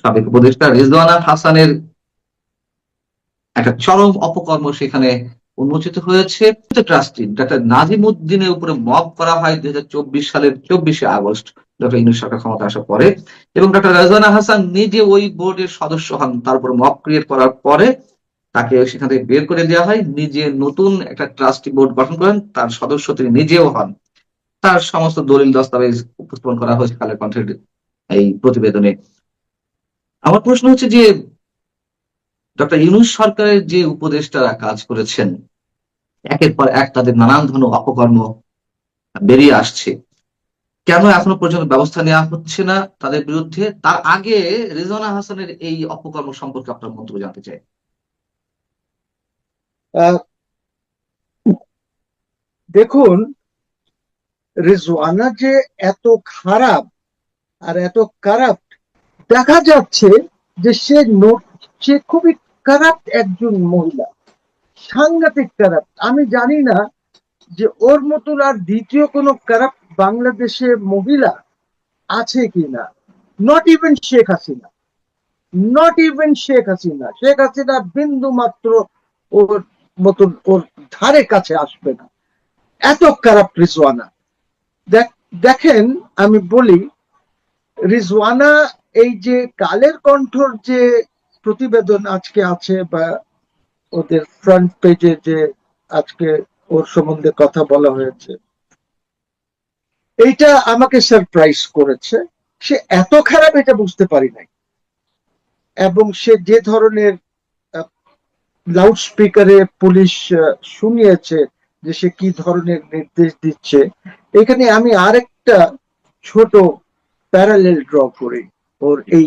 সাবেক উপদেষ্টা রিজওয়ানা হাসানের একটা চরম অপকর্ম সেখানে উন্মোচিত হয়েছে। ট্রাস্টি ডক্টর নাজিম উদ্দিনের উপরে মব করা হয় 2024 সালের 24শে আগস্ট, ডক্টর ইউনূস সরকার ক্ষমতা আসার পরে, এবং ডক্টর রিজওয়ানা হাসান নিজে ওই বোর্ডের সদস্য হন। তার উপর মব ক্রিয়েট করার পরে তাকে সেখান থেকে বের করে দেওয়া হয়, নিজে নতুন একটা ট্রাস্টি বোর্ড গঠন করেন, তার সদস্য তিনি নিজেও হন। তার সমস্ত দলিল দস্তাবেজ উপস্থাপন করা হয়েছে কালের কণ্ঠের এই প্রতিবেদনে। আমার প্রশ্ন হচ্ছে যে ডক্টর ইউনূস সরকারের যে উপদেষ্টারা কাজ করেছেন, একের পর এক তাদের নানান ধরনের অপকর্ম বেরিয়ে আসছে, কেন এখনো পর্যন্ত ব্যবস্থা নেওয়া হচ্ছে না তাদের বিরুদ্ধে? তার আগে রিজওয়ানা হাসানের এই অপকর্ম সম্পর্কে আপনার মন্তব্য জানতে চাই। দেখুন, রিজওয়ানা যে এত খারাপ আর এত কারাপ্ট, দেখা যাচ্ছে যে সে খুবই কারাপ্ট একজন মহিলা, সাংঘাতিক কারাপ্ট। আমি জানি না যে ওর মতন আর দ্বিতীয় কোনো কারাপ্ট বাংলাদেশে মহিলা আছে কিনা। নট ইভেন শেখ হাসিনা, শেখ হাসিনা বিন্দু মাত্র ওর মতন ওর ধারে কাছে আসবে না, এত খারাপ রিজওয়ানা। দেখেন, আমি বলি, রিজওয়ানা এই যে কালের কণ্ঠর যে প্রতিবেদন আজকে আছে, বা ওদের ফ্রন্ট পেজে যে আজকে ওর সম্বন্ধে কথা বলা হয়েছে, এইটা আমাকে সারপ্রাইজ করেছে। সে এত খারাপ এটা বুঝতে পারি নাই। এবং সে যে ধরনের লাউড স্পিকারে পুলিশ শুনিয়েছে যে সে কি ধরনের নির্দেশ দিচ্ছে, এখানে আমি আরেকটা ছোট প্যারালেল ড্র করি ওর এই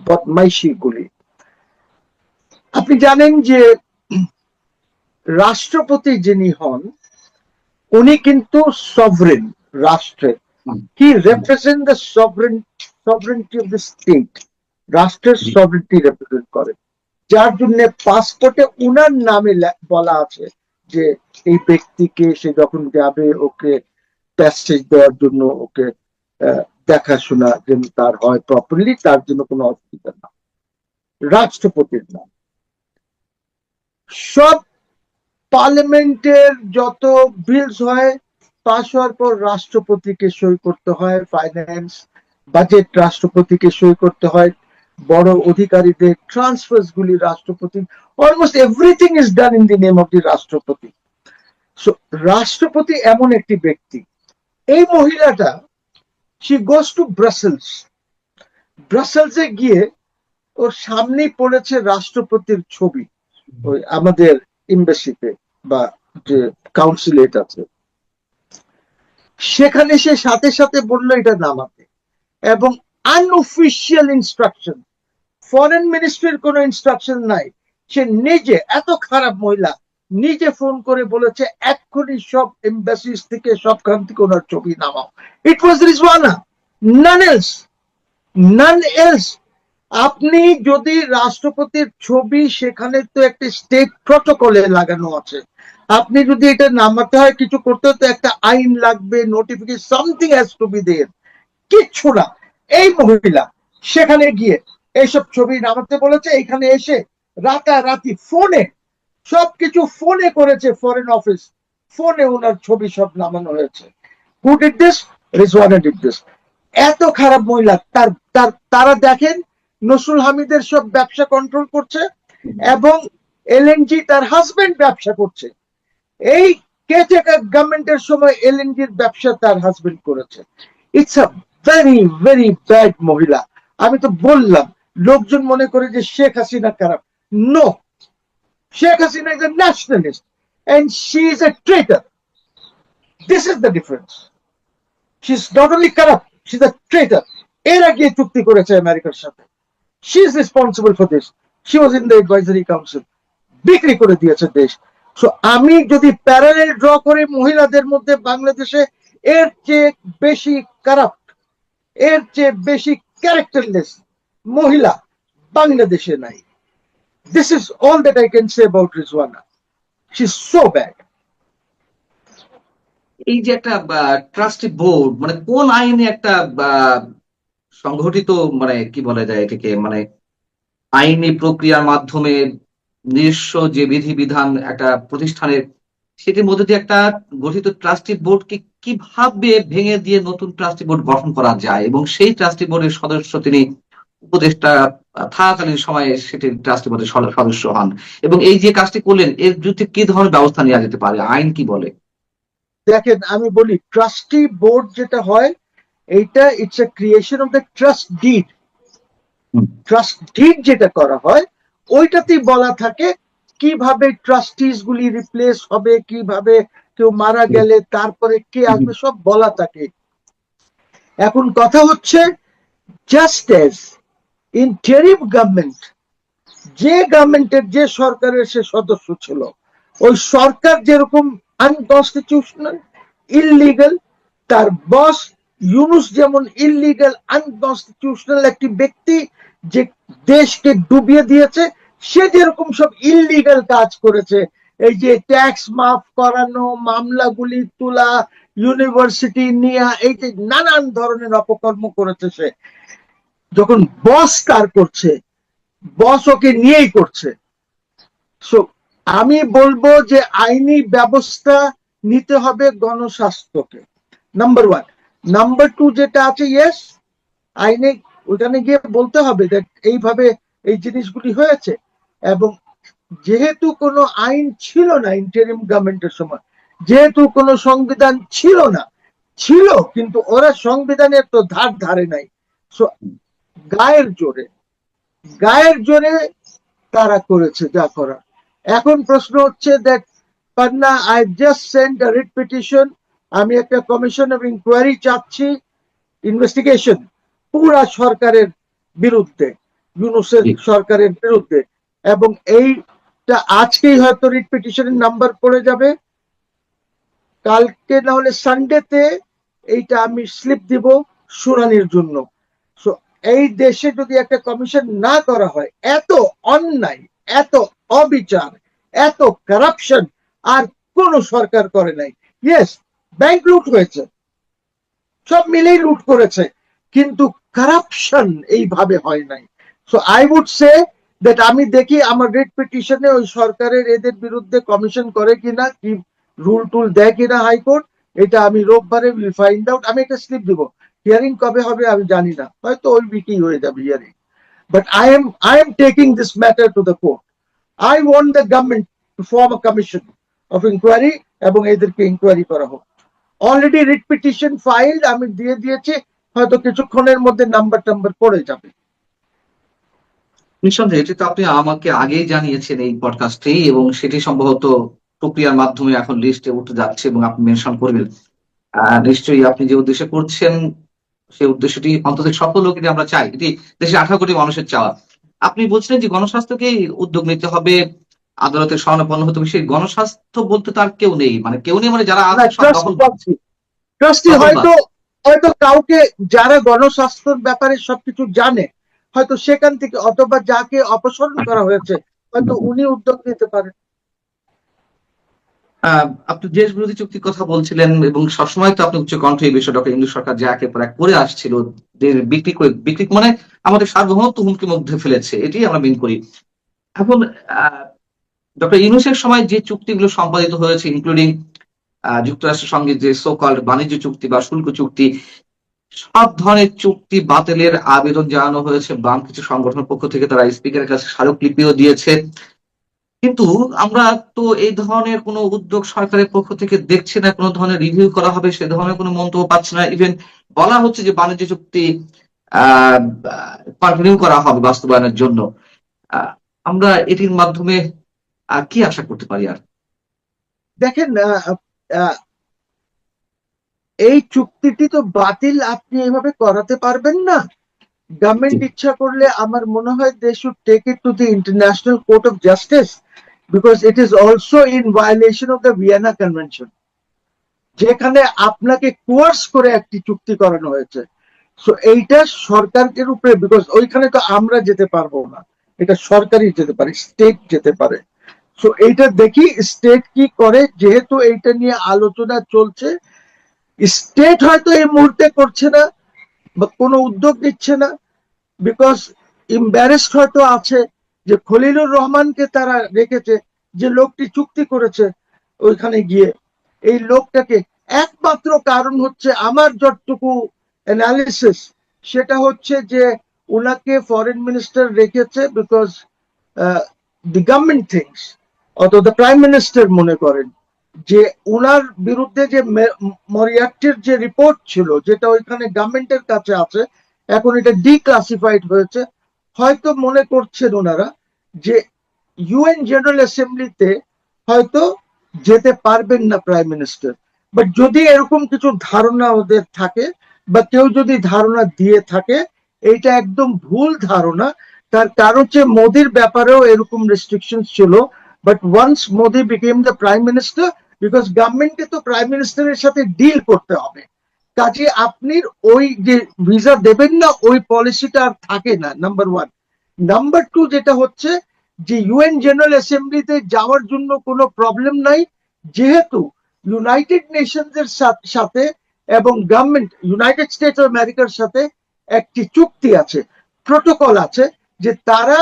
বদমাইশি গুলি। আপনি জানেন যে রাষ্ট্রপতি যিনি হন, উনি কিন্তু সভরেন, রাষ্ট্রের। He represent the sovereignty of the state, রাষ্ট্রের সভরেনিটি রিপ্রেজেন্ট করে, যার জন্য পাসপোর্টে উনার নামে বলা আছে যে এই ব্যক্তিকে সে যখন যাবে ওকে প্যাসেজ দেওয়ার জন্য, ওকে দেখাশোনা যেন তার হয় প্রপারলি, তার জন্য কোনো অসুবিধা না। রাষ্ট্রপতির নাম। সব পার্লামেন্টের যত বিলস হয়, পাশ হওয়ার পর রাষ্ট্রপতিকে সই করতে হয়, ফাইন্যান্স বাজেট রাষ্ট্রপতিকে সই করতে হয়, বড় অধিকারীদের ট্রান্সফার্স গুলি রাষ্ট্রপতি, almost everything is done in the name of the রাষ্ট্রপতি। সো রাষ্ট্রপতি এমন একটি ব্যক্তি। এই মহিলাটা, শি গোস টু ব্রাসেলসে গিয়ে ওর সামনেই পড়েছে রাষ্ট্রপতির ছবি, ওই আমাদের এমবাসিতে বা যে কাউন্সিলেট আছে, সেখানে সে সাথে সাথে বললো এটা নামাতে, এবং আনঅফিসিয়াল ইনস্ট্রাকশন, ফরেন মিনিস্ট্রির কোনো ইনস্ট্রাকশন নাই। সে নিজে, এত খারাপ মহিলা, নিজে ফোন করে বলেছে এক্ষুনি সব এমবাসিস থেকে, সবখান থেকে ওনার ছবি নামাও। It was Rizwana, none else, none else. আপনি যদি রাষ্ট্রপতির ছবি, সেখানে তো একটা স্টেট প্রটোকলে লাগানো আছে, আপনি যদি এটা নামাতে হয়, কিছু করতে হয়, তো একটা আইন লাগবে, notification, something has to be there. কিচ্ছু না। এই মহিলা সেখানে গিয়ে এইসব ছবি নামাতে বলেছে, এখানে এসে রাতারাতি ফোনে সবকিছু ফোনে করেছে, ফরেন অফিস ফোনে ওনার ছবি সব নামানো হয়েছে। Who did this? Rizwana did this. এত খারাপ মহিলা। তারা দেখেন নসরুল হামিদের সব ব্যবসা কন্ট্রোল করছে, এবং এলএনজি তার হাজবেন্ড ব্যবসা করছে। এই কেয়ারটেকার গভর্নমেন্টের সময় এলএনজির ব্যবসা তার হাজবেন্ড করেছে। It's a very very bad মহিলা। আমি তো বললাম, লোকজন মনে করে যে শেখ হাসিনা খারাপ। No, Sheikh Hasina is a nationalist and she is a traitor. This is the difference. She is not only corrupt, she is a traitor. এর আগে চুক্তি করেছে আমেরিকার সাথে। She is responsible for this. She was in the advisory council. বিক্রি করে দিয়েছে দেশ। সো আমি যদি প্যারালেল ড্র করে মহিলাদের মধ্যে, বাংলাদেশে এর চেয়ে বেশি কারাপ্ট, এর চেয়ে বেশি ক্যারেক্টারলেস মহিলা বাংলাদেশে নাই। This is all that I can say about Rizwana. She is so bad. এই যে একটা ট্রাস্টি বোর্ড, মানে কোন আইনে একটা সংগঠিত, মানে কি বলা যায় এটাকে, মানে আইনি প্রক্রিয়ার মাধ্যমে নিজস্ব যে বিধিবিধান একটা প্রতিষ্ঠানের, সেটির মধ্যে দিয়ে একটা গঠিত ট্রাস্টি বোর্ডকে কিভাবে ভেঙে দিয়ে নতুন ট্রাস্টি বোর্ড গঠন করা যায়, এবং সেই ট্রাস্টি বোর্ডের সদস্য তিনি উপদেষ্টা থাকাকালীন সময়ে সেটি ট্রাস্টি বোর্ডের সদস্য হন, এবং এই যে কাজটি করলেন এর বিরুদ্ধে কি ধরনের ব্যবস্থা নেওয়া যেতে পারে, আইন কি বলে? দেখেন, আমি বলি ট্রাস্টি বোর্ড যেটা হয়, এইটা it's a creation of the trust did. Trust did যেটা করা হয় ওইটাতেই বলা থাকে কিভাবে ট্রাস্টিজ গুলি রিপ্লেস হবে, কিভাবে কেউ মারা গেলে তারপরে কে আসবে, সব বলা থাকে। এখন কথা হচ্ছে, জাস্ট এজ ইন্টারিম গভর্নমেন্ট, যে গভর্নমেন্টের যে সরকারের সে সদস্য ছিল, ওই সরকার যেরকম আনকনস্টিটিউশনাল, ইললিগাল, তার বস ইউনুস যেমন ইললিগাল আনকনস্টিটিউশনাল একটি ব্যক্তি যে দেশকে ডুবিয়ে দিয়েছে, সে যেরকম সব ইললিগাল কাজ করেছে, এই যে ট্যাক্স মাফ করানো, মামলাগুলি তোলা, ইউনিভার্সিটি নিয়ে এই যে নানান ধরনের অপকর্ম করেছে, সে যখন বস তার করছে, বস ওকে নিয়েই করছে। সো আমি বলবো যে আইনি ব্যবস্থা নিতে হবে গণস্বাস্থ্যকে, নাম্বার ওয়ান। নাম্বার টু যেটা আছে, ইয়েস, আইনে ওখানে গিয়ে বলতে হবে যে এইভাবে এই জিনিসগুলি হয়েছে। এবং যেহেতু কোনো আইন ছিল না ইন্টারিম গভর্নমেন্টের সময়, যেহেতু কোনো সংবিধান ছিল না, ছিল কিন্তু ওরা সংবিধানের তো ধার ধারে নাই, সো গায়ের জোরে, গায়ের জোরে তারা করেছে যা করার। এখন প্রশ্ন হচ্ছে that Panna, I just send a writ petition, আমি একটা কমিশন অফ ইনকোয়ারি চাচ্ছি, ইনভেস্টিগেশন পুরা সরকারের বিরুদ্ধে, ইউনুসের সরকারের বিরুদ্ধে। এবং এইটা আজকেই হয়তো রিট পিটিশনের নাম্বার পড়ে যাবে, কালকে না হলে সানডেতে এইটা আমি স্লিপ দিব শুনানির জন্য। সো এই দেশে যদি একটা কমিশন না করা হয়, এত অন্যায়, এত অবিচার, এত কারাপশন আর কোন সরকার করে নাই। ইয়েস, ব্যাংক লুট হয়েছে, সব মিলেই লুট করেছে, কিন্তু কারাপশন এইভাবে হয় নাই। So I would say that আমি দেখি আমার রিট পিটিশনে ওই সরকারের এদের বিরুদ্ধে কমিশন করে কিনা, কি রুল টুল দেয় কিনা হাইকোর্ট, এটা আমি রোববারে উইল ফাইন্ড আউট। আমি একটা স্লিপ দিব, হিয়ারিং কবে হবে আমি জানি না, হয়তো ওই উইকেই হয়ে যাবে hearing. But I am taking this matter to the court. I want the government to form a commission of inquiry এবং এদেরকে ইনকোয়ারি করা হোক। অলরেডি রিট পিটিশন ফাইলড, আমি দিয়ে দিয়েছি, হয়তো কিছুক্ষণের মধ্যে নাম্বার টাম্বার পড়ে যাবে। নিঃসন্দেহে এটি তো আপনি আমাকে আগেই জানিয়েছেন এই পডকাস্টে, এবং সেটি সম্ভবত প্রক্রিয়ার মাধ্যমে এখন লিস্টে উঠে যাচ্ছে এবং আপনি মেনশন করবেন। নিশ্চয়ই আপনি যে উদ্দেশ্যে করছেন সেই উদ্দেশ্যটি অন্তত সফল হোক, এটি আমরা চাই, এটি দেশের 18 কোটি মানুষের চাওয়া। আপনি বলছিলেন যে গণস্বাস্থ্যকে উদ্যোগ নিতে হবে, আদালতের শরণাপন্ন হতে হবে। সেই গণস্বাস্থ্য বলতে তার কেউ নেই, মানে কেউ নেই, মানে যারা আছে সব ট্রাস্টি হয়তো, হয়তো কাউকে যারা গণস্বাস্থ্যের ব্যাপারে সবকিছু জানে হয়তো সেখান থেকে, অথবা যাকে অপসারণ করা হয়েছে হয়তো উনি উদ্যোগ নিতে পারেন। আপনি দেশ বিরোধী চুক্তির কথা বলছিলেন, এবং সবসময় তো আপনি উচ্চ কণ্ঠে এই বিষয়টা ইন্দু সরকার যে একের পর এক করে আসছিল, বিক্রি মানে আমাদের সার্বভৌমত্ব হুমকির মধ্যে ফেলেছে, এটি আমরা মিন করি। এখন ডক্টর ইউনূসের সময় যে চুক্তিগুলো সম্পাদিত হয়েছে, ইনক্লুডিং যুক্তরাষ্ট্রের সঙ্গে যে সো কল্ড বাণিজ্য চুক্তি বা শুল্ক চুক্তি, সব ধরনের চুক্তি বাতিলের আবেদন জানানো হয়েছে বাম কিছু সংগঠনের পক্ষ থেকে, তারা স্পিকারের কাছে স্মারকলিপিও দিয়েছে। কিন্তু আমরা তো এই ধরনের কোনো উদ্যোগ সরকারের পক্ষ থেকে দেখছি না, কোনো ধরনের রিভিউ করা হবে সে ধরনের কোনো মন্তব্য পাচ্ছি না। ইভেন বলা হচ্ছে যে বাণিজ্য চুক্তি কন্টিনিউ করা হবে বাস্তবায়নের জন্য। আমরা এটির মাধ্যমে কি আশা করতে পারি? আর দেখেন, এই চুক্তিটি তো বাতিল আপনি এভাবে করাতে পারবেন না। গভর্নমেন্ট ইচ্ছা করলে আমার মনে হয় they should take it to the international court of justice, because it is also in violation of the Vienna convention, যেখানে আপনাকে কোয়ার্স করে একটি চুক্তি করানো হয়েছে। সো এইটা সরকারের উপরে, বিকজ ওইখানে তো আমরা যেতে পারবো না, এটা সরকারই যেতে পারে, স্টেট যেতে পারে। সো এইটা দেখি স্টেট কি করে, যেহেতু এইটা নিয়ে আলোচনা চলছে। স্টেট হয়তো এই মুহূর্তে করছে না বা কোনো উদ্যোগ নিচ্ছে না, বিকজ এম্বারেসড হয়তো আছে যে খলিলুর রহমানকে তারা রেখেছে, যে লোকটি চুক্তি করেছে ওইখানে গিয়ে, এই লোকটাকে একমাত্র কারণ হচ্ছে আমার যতটুকু অ্যানালিসিস, সেটা হচ্ছে যে ওনাকে ফরেন মিনিস্টার রেখেছে বিকজ দি গভর্নমেন্ট থিংস, অথবা প্রাইম মিনিস্টার মনে করেন যে ওনার বিরুদ্ধে যে মরিয়ার্টির যে রিপোর্ট ছিল, যেটা ওইখানে গভর্নমেন্টের কাছে আছে, এখন এটা ডিক্লাসিফাইড হয়েছে, হয়তো মনে করছেন ওনারা যে ইউএন জেনারেল অ্যাসেম্বলিতে হয়তো যেতে পারবেন না প্রাইম মিনিস্টার। বাট যদি এরকম কিছু ধারণা ওদের থাকে, বা কেউ যদি ধারণা দিয়ে থাকে, এইটা একদম ভুল ধারণা। তার কারণ হচ্ছে মোদির ব্যাপারেও এরকম রেস্ট্রিকশন ছিল, but once Modi became the prime minister, because গভর্নমেন্টকে তো প্রাইম মিনিস্টারের সাথে ডিল করতে হবে, কাজে আপনি ওই যে ভিসা দেবেন না ওই পলিসিটা আর থাকে না, নাম্বার ওয়ান। নাম্বার টু যেটা হচ্ছে যে ইউএন জেনারেল অ্যাসেম্বলিতে যাওয়ার জন্য কোনো প্রবলেম নাই, যেহেতু ইউনাইটেড নেশনস এর সাথে এবং গভর্নমেন্ট ইউনাইটেড স্টেটস অফ আমেরিকার সাথে একটি চুক্তি আছে, প্রোটোকল আছে, যে তারা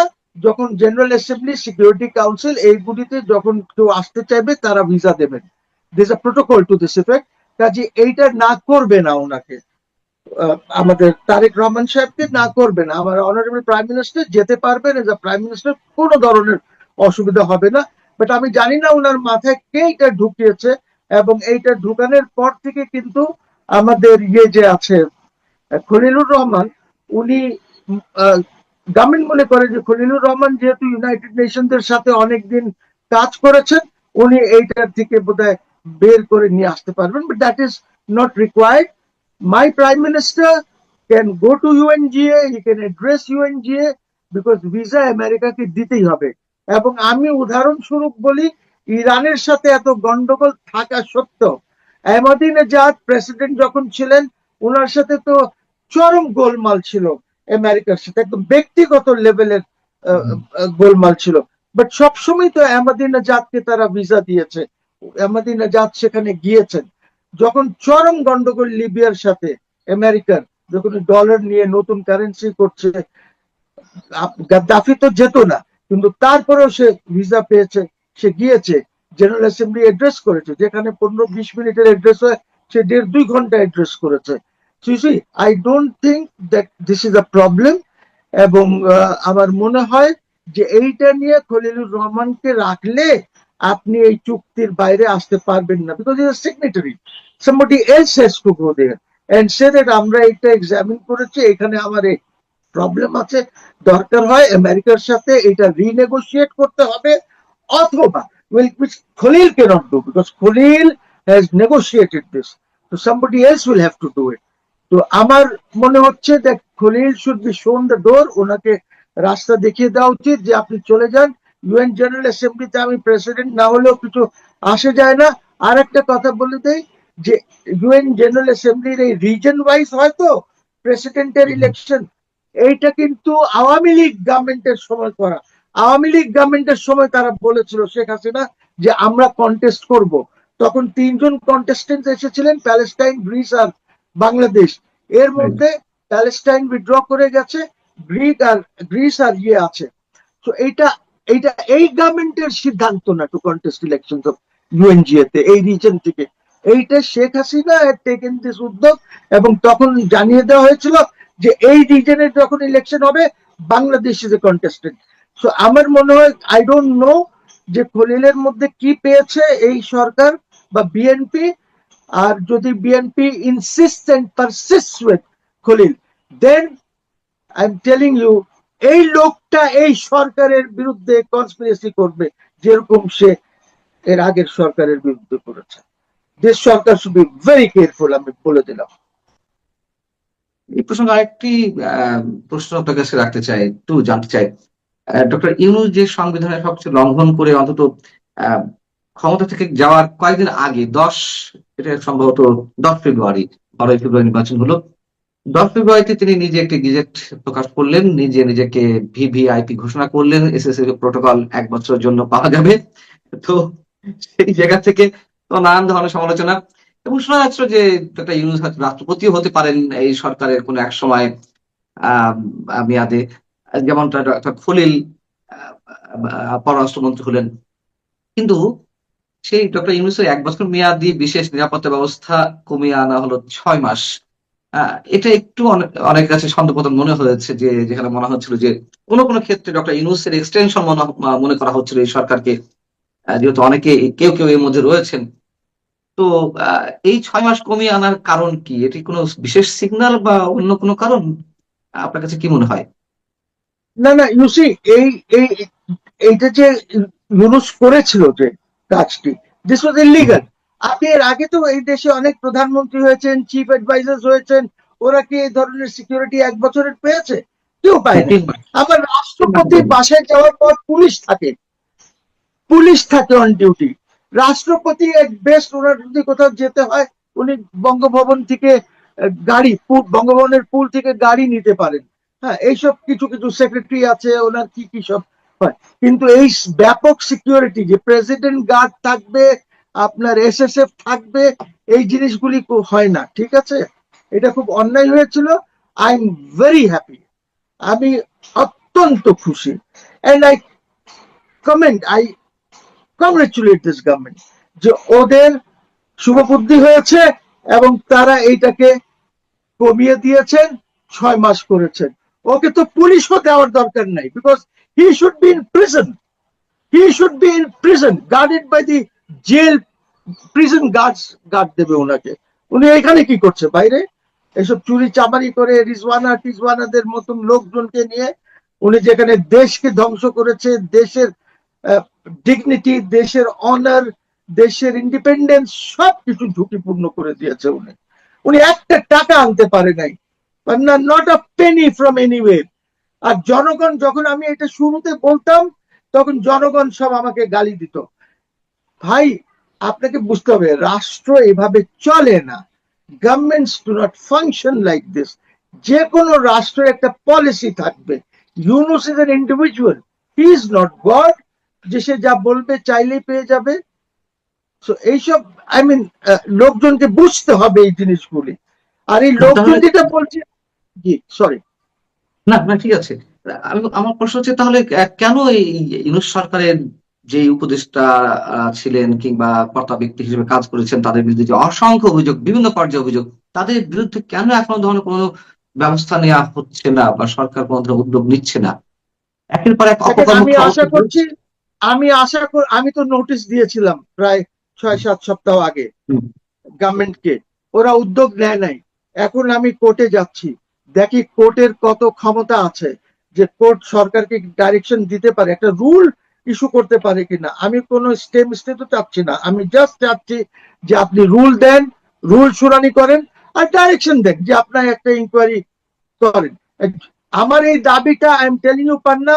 যখন জেনারেল অ্যাসেম্বলি, সিকিউরিটি কাউন্সিল এইগুলিতে যখন কেউ আসতে চাইবে তারা ভিসা দেবেন। This a protocol to this effect. কাজে এইটা না করবে না ওনাকে, আমাদের তারেক রহমান সাহেবকে না করবে না, আমার অনারেবল প্রাইম মিনিস্টার যেতে পারবেন এজ আ প্রাইম মিনিস্টার, কোনো ধরনের অসুবিধা হবে না। বাট আমি জানি না ওনার মাথায় কে এটা ঢুকিয়েছে, এবং এইটা ঢুকানোর পর থেকে কিন্তু আমাদের ইয়ে যে আছে খলিলুর রহমান, উনি গভর্নমেন্ট মনে করে যে খলিলুর রহমান যেহেতু ইউনাইটেড নেশনসের সাথে অনেকদিন কাজ করেছেন, উনি এইটার থেকে বোধহয় বের করে নিয়ে আসতে পারবেন, but that is not required. My prime minister can go to UNGA, he can address UNGA, because visa আমেরিকাকে দিতেই হবে। এবং আমি উদাহরণস্বরূপ বলি, ইরানের সাথে এত গন্ডগোল থাকা সত্ত্বেও আহমদিনেজাদ প্রেসিডেন্ট যখন ছিলেন, ওনার সাথে তো চরম গোলমাল ছিল আমেরিকার সাথে, একদম ব্যক্তিগত লেভেলের গোলমাল ছিল, বাট সবসময় তো আহমদিনেজাদকে তারা ভিসা দিয়েছে, আহমদিনেজাদ সেখানে গিয়েছেন। যখন চরম গন্ডগোল লিবিয়ার সাথে আমেরিকার, যখন ডলার নিয়ে নতুন কারেন্সি করছে, গাদ্দাফি তো যেত না, কিন্তু তারপরেও সে ভিসা পেয়েছে, সে গিয়েছে, জেনারেল অ্যাসেম্বলি অ্যাড্রেস করেছে, যেখানে 15-20 মিনিটের অ্যাড্রেস হয় সে 1.5-2 ঘন্টা অ্যাড্রেস করেছে। I don't think that this is a problem. এবং আমার মনে হয় যে এইটা নিয়ে খলিলুর রহমানকে রাখলে আপনি এই চুক্তির বাইরে আসতে পারবেন না, because is a signatory. somebody else has to go there and say that আমরা এটা এক্সামিন করেছি, এখানে আমার এই প্রবলেম আছে, দরকার হয় আমেরিকার সাথে এটা রিনেগোশিয়েট করতে হবে, অথবা which Khalil cannot do because Khalil has negotiated this, so somebody else will have to do it. তো আমার মনে হচ্ছে that Khalil should be shown the door, ওনাকে রাস্তা দেখিয়ে দেওয়া উচিত যে আপনি চলে যান, ইউএন জেনারেল অ্যাসেম্বলিতে আমি প্রেসিডেন্ট না হলেও কিছু আসে যায় না। আর একটা কথা বলে দেই যে ইউএন জেনারেল অ্যাসেম্বলির এই রিজন ওয়াইজ হয়তো প্রেসিডেন্টের ইলেকশন, এইটা কিন্তু আওয়ামী লীগ গভর্নমেন্টের সময় করা। আওয়ামী লীগ গভর্নমেন্টের সময় তারা বলেছিল শেখ হাসিনা যে আমরা কন্টেস্ট করব, তখন 3জন কন্টেস্টেন্ট এসেছিলেন, প্যালেস্টাইন, গ্রিস আর বাংলাদেশ। এর মধ্যে প্যালেস্টাইন উইথড্র করে গেছে, গ্রিস আর ইয়ে আছে। তো এইটা এইটা এই গভর্নমেন্টের সিদ্ধান্ত না two contest election of UNGA তে এই রিজন থেকে, এইটা Sheikh Hasina had taken this উদ্যোগ, এবং তখন জানিয়ে দেওয়া হয়েছিল যে এই রিজনের যখন ইলেকশন হবে Bangladesh is a contestant. So আমার মনে হয়, আই ডোন্ট নো যে খলিলের মধ্যে কি পেয়েছে এই সরকার বা বিএনপি, আর যদি BNP insist and persist with Khalil, then I am telling you এই লোকটা এই সরকারের বিরুদ্ধে কনস্পিরেসি করবে, যেরকম সে এর আগের সরকারের বিরুদ্ধে করেছে। দেশ সরকার শুড বি ভেরি কেয়ারফুল, আমি বলে দিলাম। এই প্রসঙ্গে আরেকটি প্রশ্ন আপনার কাছে রাখতে চাই, একটু জানতে চাই, ডক্টর ইউনূস যে সংবিধানের সবচেয়ে লঙ্ঘন করে অন্তত ক্ষমতা থেকে যাওয়ার কয়েকদিন আগে, এটা সম্ভবত 10 ফেব্রুয়ারি, 12 ফেব্রুয়ারি নির্বাচন হলো, 10 ফেব্রুয়ারিতে তিনি নিজে একটি গেজেট প্রকাশ করলেন, নিজেকে ভিভিআইপি ঘোষণা করলেন, এসএসসি প্রোটোকল 1 বছরের জন্য পাওয়া যাবে। তো সেই জায়গা থেকে তো নানান ধরনের সমালোচনা, এবং শোনা যাচ্ছিল যে ডক্টর ইউনূস রাষ্ট্রপতিও হতে পারেন এই সরকারের কোনো এক সময় মেয়াদে। যেমনটা ডক্টর খলিল পররাষ্ট্রমন্ত্রী হলেন, কিন্তু সেই ডক্টর ইউনূসের 1 বছর মেয়াদি বিশেষ নিরাপত্তা ব্যবস্থা কমিয়ে আনা হলো 6 মাস। এটা একটু অনেকের কাছে সন্দেহপ্রদ মনে হয়েছে, যে যেখানে মনে হচ্ছিল যে কোন কোন ক্ষেত্রে ডক্টর ইউনূসের এক্সটেনশন মনে করা হচ্ছিল এই সরকারকে, যেহেতু অনেকে কেউ কেউ এর মধ্যে রয়েছেন। তো এই 6 মাস কমিয়ে আনার কারণ কি? এটি কোনো বিশেষ সিগন্যাল বা অন্য কোনো কারণ? আপনার কাছে কি মনে হয়? না না, ইউসি, এই এই এইটা যে ইউনুস করেছিল যে কাজটি, দিস ওয়াজ ইলিগাল। আপনি এর আগে তো এই দেশে অনেক প্রধানমন্ত্রী হয়েছেন, চিফ অ্যাডভাইজার হয়েছেন, ওরা কি এই ধরনের সিকিউরিটি 1 বছরের পেয়েছে? কেউ পায় নাই। 3 মাস। আবার 3 মাসে রাষ্ট্রপতির কমিয়ে। বাসায় যাওয়ার পর পুলিশ থাকে অন ডিউটি। রাষ্ট্রপতি এক বেস্ট, ওনার যদি কোথাও যেতে হয় উনি বঙ্গভবন থেকে বঙ্গভবনের পুল থেকে গাড়ি নিতে পারেন। হ্যাঁ, এইসব কিছু কিছু সেক্রেটারি আছে, ওনার কি কি সব হয়। কিন্তু এই ব্যাপক সিকিউরিটি যে প্রেসিডেন্ট গার্ড থাকবে, আপনার এসএসএফ থাকবে, এই জিনিসগুলি হয় না। ঠিক আছে, এটা খুব অন্যায় হয়েছিল। আই এম ভেরি হ্যাপি, আমি অত্যন্ত খুশি। And I congratulate this government যে ওদের শুভবুদ্ধি হয়েছে এবং তারা এইটাকে কমিয়ে দিয়েছেন, 6 মাস করেছেন। ওকে তো পুলিশও দেওয়ার দরকার নাই, because he should be in prison. He should be in prison, guarded by the jail. Prison guard দেবে ওনাকে। উনি এখানে কি করছে বাইরে? এসব চুরি চামারি করে রিজওয়ানা টিজওয়ানাদের মতন লোকজনকে নিয়ে উনি যেখানে দেশকে ধ্বংস করেছে, দেশের ডিগনিটি, দেশের অনার, দেশের ইন্ডিপেন্ডেন্স সবকিছু ঝুঁকিপূর্ণ করে দিয়েছে উনি। উনি একটা টাকা আনতে পারে নাই, not a penny from anyway. আর জনগণ, যখন আমি এটা শুরুতে বলতাম তখন জনগণ সব আমাকে গালি দিত। ভাই, আপনাকে বুঝতে হবে রাষ্ট্র এভাবে চলে না। Governments do not function like this. যে কোনো রাষ্ট্রের একটা পলিসি থাকবে। Yunus is an individual, he is not God যে সে যা বলবে চাইলেই পেয়ে যাবে। সো এইসব, আই মিন, লোকজনকে বুঝতে হবে এই জিনিসগুলি। আর এই লোকজন তাহলে যেটা বলছে, জি সরি। না, না, ঠিক আছে। আমার প্রশ্ন হচ্ছে, তাহলে কেন এই ইউনূস সরকারের যে উপদেষ্টা ছিলেন কিংবা কর্তা ব্যক্তি হিসেবে কাজ করেছেন, তাদের বিরুদ্ধে যে অসংখ্য অভিযোগ, বিভিন্ন পর্যায়ে অভিযোগ, তাদের বিরুদ্ধে কেন এখনো ধরনের কোনো ব্যবস্থা নেওয়া হচ্ছে না বা সরকার কোনো ধরনের উদ্যোগ নিচ্ছে না? একের পর এক দেখেন, অপকর্ম আমি আশা করছি, হচ্ছে। আমি তো নোটিশ দিয়েছিলাম প্রায় 6-7 সপ্তাহ আগে হুম। গভর্নমেন্টকে। ওরা উদ্যোগ নেয় নাই। এখন আমি কোর্টে যাচ্ছি, দেখি কোর্টের কত ক্ষমতা আছে, যে কোর্ট সরকারকে ডাইরেকশন দিতে পারে, একটা রুল ইস্যু করতে পারে কিনা। আমি কোনো স্টে তো চাচ্ছি না, আমি জাস্ট চাচ্ছি যে আপনি রুল দেন, রুল শুনানি করেন, আর ডাইরেকশন দেন যে আপনার একটা ইনকোয়ারি করেন। আমার এই দাবিটা, আই এম টেলিং ইউ পান্না,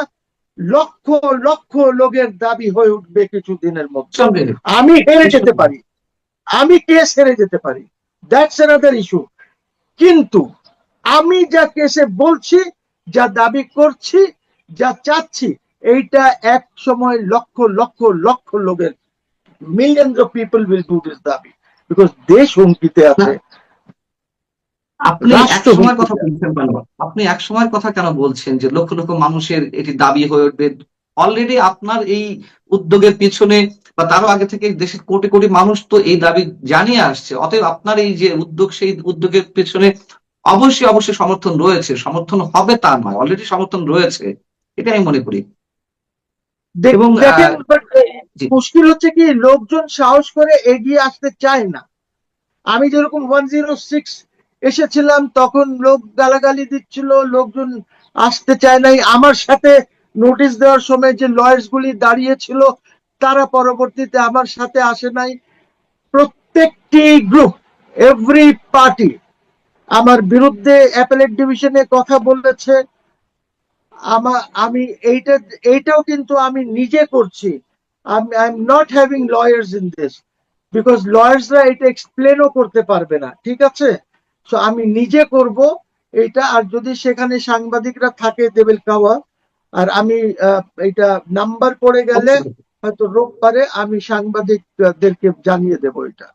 লক্ষ লক্ষ লোকের দাবি হয়ে উঠবে কিছুদিনের মধ্যে। সঙ্গে আমি হেরে যেতে পারি, আমি কেস হেরে যেতে পারি, দ্যাটস অ্যানাদার ইস্যু। কিন্তু আমি যা কেসে বলছি, যা দাবি করছি, যা চাচ্ছি, এইটা এক সময় লক্ষ লক্ষ লক্ষ লোকের, millions of people will do this দাবি, বিকজ দেশ হুমকিতে না, আছে, আপনি এক রাষ্ট্র সময় কথা হুমকিতে আছে। বলছেন কেন? আপনি এক সময়ের কথা কেন বলছেন যে লক্ষ লক্ষ মানুষের এটি দাবি হয়ে উঠবে? অলরেডি আপনার এই উদ্যোগের পিছনে বা তারও আগে থেকে দেশের কোটি কোটি মানুষ তো এই দাবি জানিয়ে আসছে। অতএব আপনার এই যে উদ্যোগ, সেই উদ্যোগের পিছনে অবশ্যই অবশ্যই সমর্থন রয়েছে। সমর্থন হবে তা নয়, অলরেডি সমর্থন রয়েছে, এটা আমি মনে করি। এবং দেখেন, জি। মুশকিল হচ্ছে কি, লোকজন সাহস করে এগিয়ে আসতে চায় না। আমি যেরকম 106 এসেছিলাম তখন লোক গালাগালি দিচ্ছিল, লোকজন আসতে চায় নাই। আমার সাথে নোটিশ দেওয়ার সময় যে লয়ার্স গুলি দাঁড়িয়েছিল, তারা পরবর্তীতে আমার সাথে আসে নাই। প্রত্যেকটি গ্রুপ, এভরি পার্টি আমার বিরুদ্ধে অ্যাপেলেট ডিভিশনে কথা বলেছে। আমি এইটাও কিন্তু আমি নিজে করছি। I am not having lawyers in this, because লয়ার্সরা এটা এক্সপ্লেনও করতে পারবে না। ঠিক আছে, সো আমি নিজে করব এটা। আর যদি সেখানে সাংবাদিকরা থাকে, দে উইল কভার। আর আমি এটা নাম্বার পড়ে গেলে হয়তো রোববারে আমি সাংবাদিকদেরকে জানিয়ে দেবো এটা।